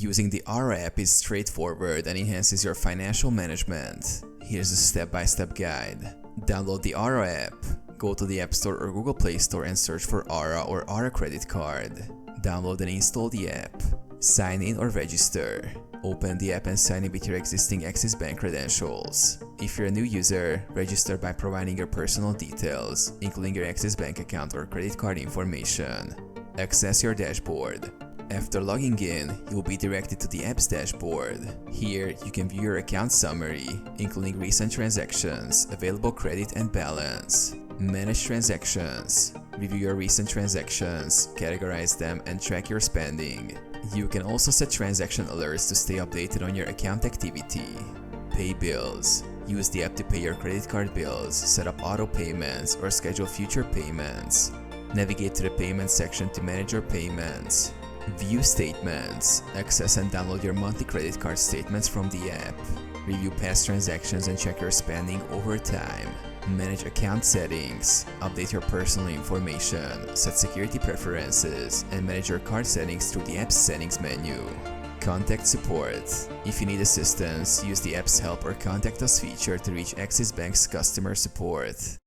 Using the Aura app is straightforward and enhances your financial management. Here's a step-by-step guide. Download the Aura app. Go to the App Store or Google Play Store and search for Aura or Aura Credit Card. Download and install the app. Sign in or register. Open the app and sign in with your existing Axis Bank credentials. If you're a new user, register by providing your personal details, including your Axis Bank account or credit card information. Access your dashboard. After logging in, you will be directed to the app's dashboard. Here, you can view your account summary, including recent transactions, available credit and balance. Manage transactions. Review your recent transactions, categorize them, and track your spending. You can also set transaction alerts to stay updated on your account activity. Pay bills. Use the app to pay your credit card bills, set up auto payments, or schedule future payments. Navigate to the payments section to manage your payments. View statements. Access and download your monthly credit card statements from the app. Review past transactions and check your spending over time. Manage account settings. Update your personal information, set security preferences, and manage your card settings through the app's settings menu. Contact support. If you need assistance, use the app's help or contact us feature to reach Axis Bank's customer support.